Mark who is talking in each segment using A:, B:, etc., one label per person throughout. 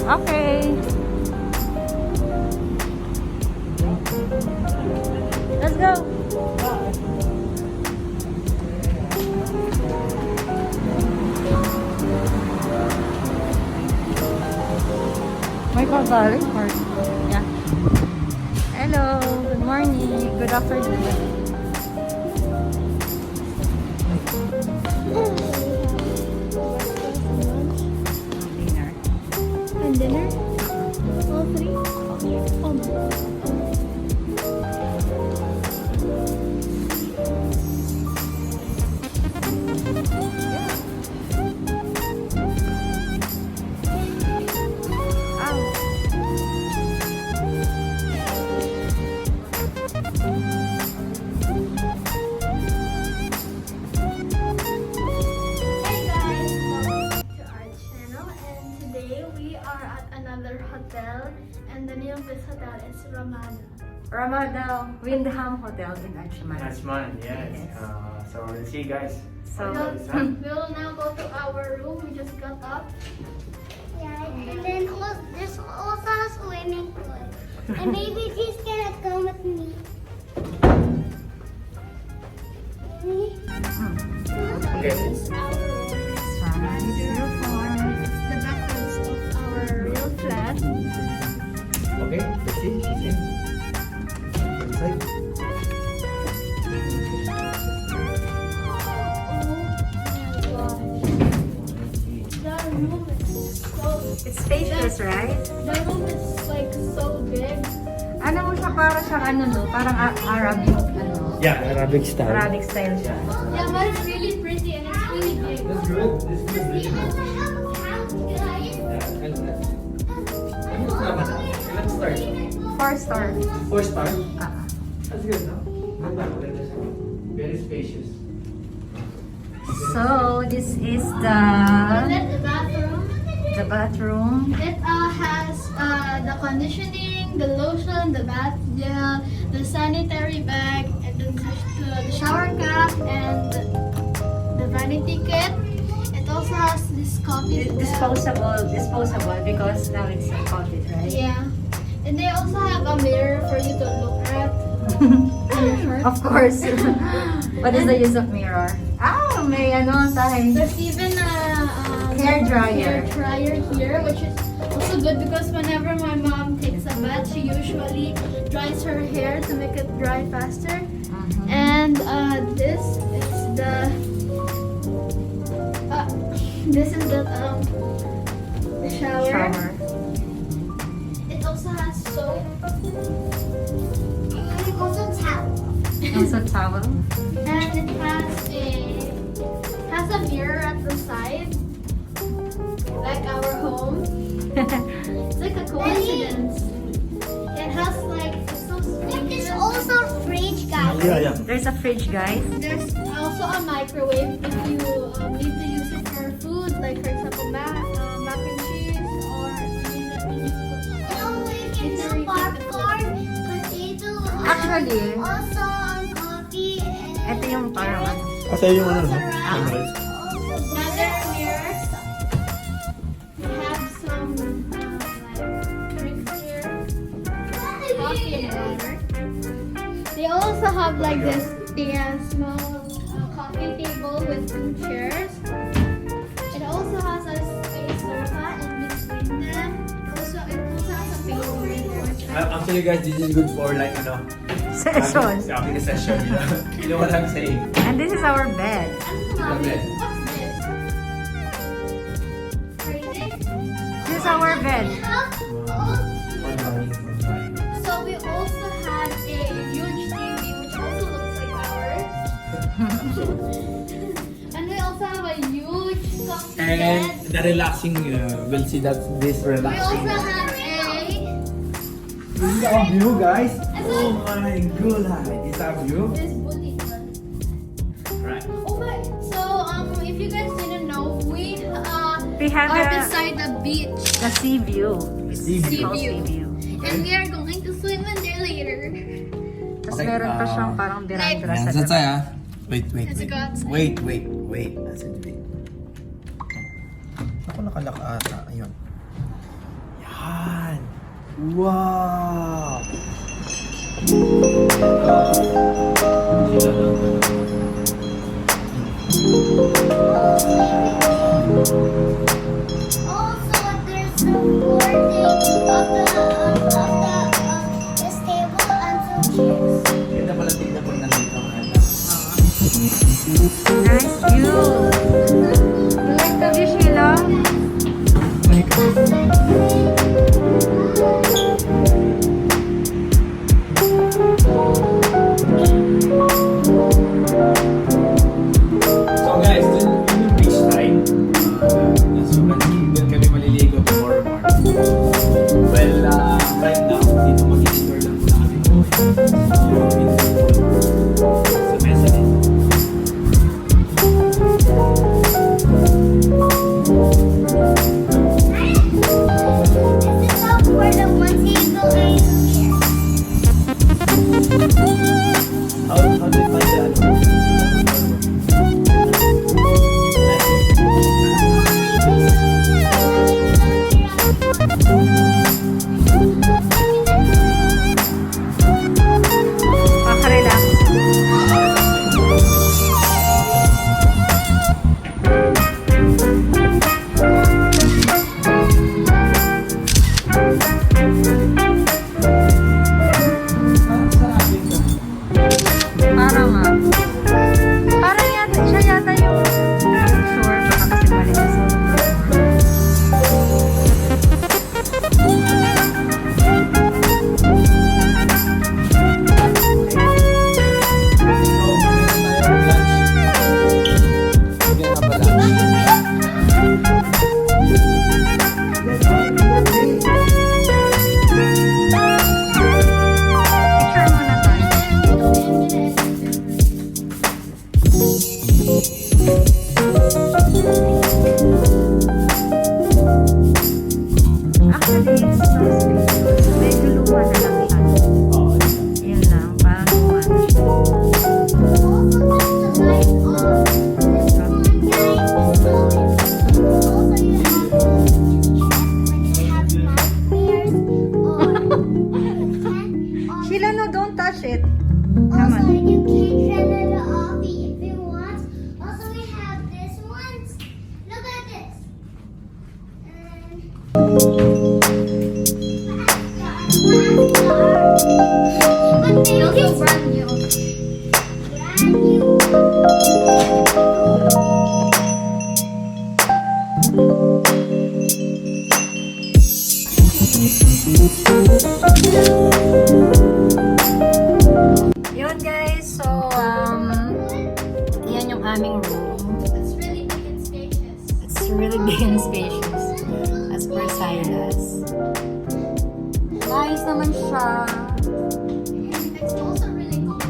A: Okay. Let's go. May pagaling or yeah. Hello, good morning, good afternoon. Dinner.
B: And dinner? All three? Oh my god. Hotel, and the name of this hotel is
A: Ramada Hotel in Ajman.
C: Ajman, yes. So let's see, guys.
A: So
B: we'll now go to our room. We just got up.
D: Yeah, and then there's also a swimming pool. And maybe she's gonna come with me.
C: Okay.
B: This is our room.
A: it's beautiful.
B: The backgrounds of our real flat.
C: Okay, let's see. Inside.
B: The room is so.
A: It's spacious, right?
B: The room is like so big.
A: Ano mo siya, para siyang ano no, parang Arabic ano.
C: Yeah, Arabic style.
A: Arabic style siya.
B: Yeah, but it's really pretty and it's really big.
C: That's good. This is
D: We
C: good.
D: also have a couch, guys.
C: Yeah, and let's start.
A: 4-star.
C: 4-star.
A: Ah.
C: That's good, no? Very spacious.
A: So this is
B: And then the bathroom.
A: the bathroom.
B: It has the conditioning, the lotion, the bath gel, the sanitary bag, and then the shower cap, and the vanity kit. It also has this coffee.
A: Disposable because now it's COVID, right?
B: Yeah. And they also have a mirror for you to look at. On your shirt.
A: Of course. What is the use of mirror? Ah, may ano tayo.
B: There's even a
A: Hair dryer.
B: here, which is also good because whenever my mom takes a bath, she usually dries her hair to make it dry faster. And this is the shower.
A: Shower.
B: It also has soap.
D: And also towel.
A: Also towel.
B: And it has a mirror at the side, like our home. It's like a coincidence. It has like it's so
D: There's
B: spacious.
D: also a fridge, guys.
C: Yeah.
A: There's a fridge, guys.
B: There's also a microwave if you need to use it for food, like for example mac and cheese, or
D: Oh, you can do popcorn, potato,
A: Actually,
D: also coffee, and
A: ito yung parang ano.
C: Kasi yung ano, no?
B: another mirror. We have some like drinks here, coffee and water. They also have like this small coffee table with 2 chairs. It also has a space sofa in between them. It also has a pastry.
C: Actually, guys, this is good for like,
A: Session.
C: having a session, you know? You know what I'm saying?
A: And this is our bed.
B: What's
C: bed.
B: this? Crazy?
A: This is our bed.
B: So we also have a huge TV which also looks like ours. And we also have a huge comfy
C: And
B: bed.
C: the relaxing, we'll see that this
B: We
C: relaxing.
B: also have
C: This is our view, guys.
B: a
C: Oh my god, this is our view.
B: this boutique one.
C: Right.
B: Oh my! So if you guys didn't know, we
A: We have
B: are
A: a-
B: beside the beach.
A: The sea view.
C: Sea
B: Sea
A: called
B: view.
A: sea view.
B: And we are going to swim in there later.
A: Tapos
C: Okay,
A: meron pa siyang parang birandra sa
C: Yan,
A: tabi.
C: Wait.
B: Let's go outside.
C: Wait. Ako nakalak ata. Ayun. Yan. Wow!
D: Also, there's some boarding of this table and some chairs.
C: Ganda pala tingnan pag nandito.
A: Nice view. You like the view, Sheila?
C: So guys, dun yung beach time. So dun kami maliligo before morning. Well, right now, dito mag-explore lang muna kami. Sa mezzanine.
D: This is up where the one table is here.
C: How do you find that?
A: Relax. Parang parang yata, siya yata yung sure, baka kasi mali na sa picture muna tayo. Actually, it's so spacious. Medyo luma na lang siya. Yun lang, parang luma na siya.
D: Also, there's the light on. This one guy is going. Also, you have to check when you have nightmares or
A: Sheila, no, don't touch it.
D: also,
A: Come on.
D: you can turn it off if you want. Also, we have this one. Look at this. But
B: It's also
D: it's
B: brand new.
D: brand new.
A: Yun guys, so yan yung aming room.
B: It's really big and spacious.
A: It's really big and spacious. As per Silas. Nice naman siya.
B: It's also really cool.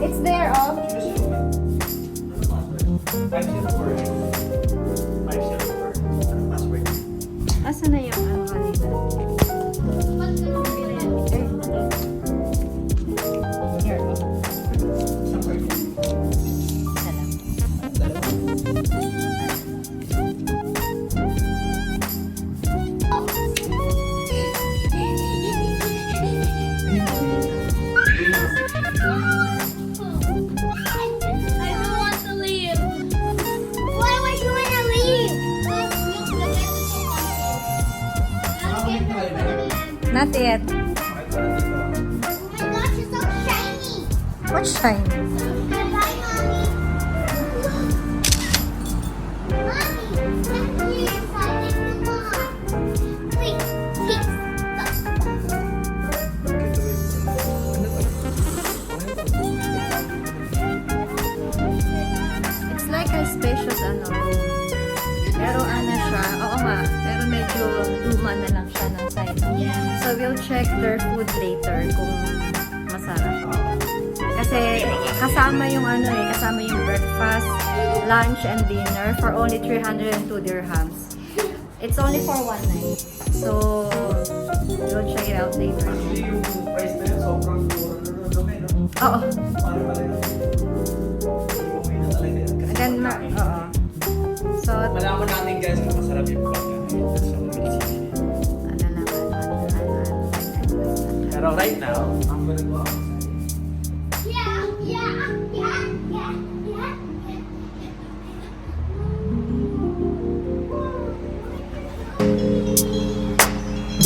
A: It's there, oh. Asa na yung ano kanina?
B: What's the really?
A: Here, oh. Salam.
B: I don't want to leave.
D: Why would you want to leave?
B: Look, the bed is so comfy. Let's get the
A: Not yet.
D: Oh my gosh, it's so shiny.
A: What shine?
D: Bye, Mommy. Mommy, let's see inside this room. Please, please, stop.
A: It's like a spacious ano room. Pero ano siya, oo nga, pero medyo luma na lang siya ng side. So we'll check their food later kung masarap. Kasi kasama yung ano eh, kasama yung breakfast, lunch, and dinner for only 302 dirhams. It's only for 1 night. So, we'll check it out later.
C: Actually, yung price na yun, sobrang mura na dumi, no?
A: Oo.
C: Parang pala yun. Okay na talaga yan. Kasi
A: Again,
C: pagkain.
A: oo. So,
C: Malaman natin guys kung masarap yung pagkain. So,
A: ano naman.
C: pero right now, I'm gonna go outside.
D: Yeah, yeah, yeah, yeah, yeah.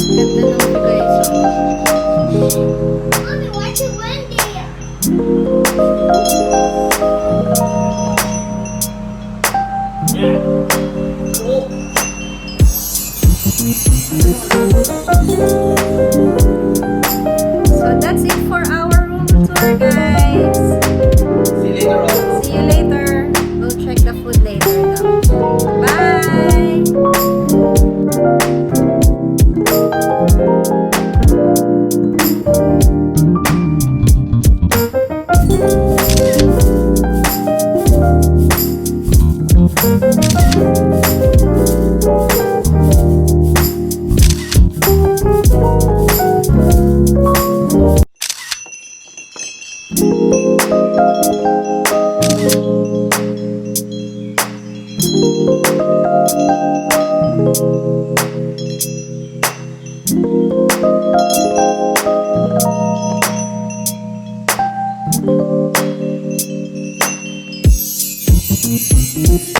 A: Ganda ng guys.
D: Mommy, why you went there?
C: Yeah. Cool.
A: So, that's it for our room tour, guys.
C: See you later on.
A: See you later. We'll check the food later now. Bye!
D: Thank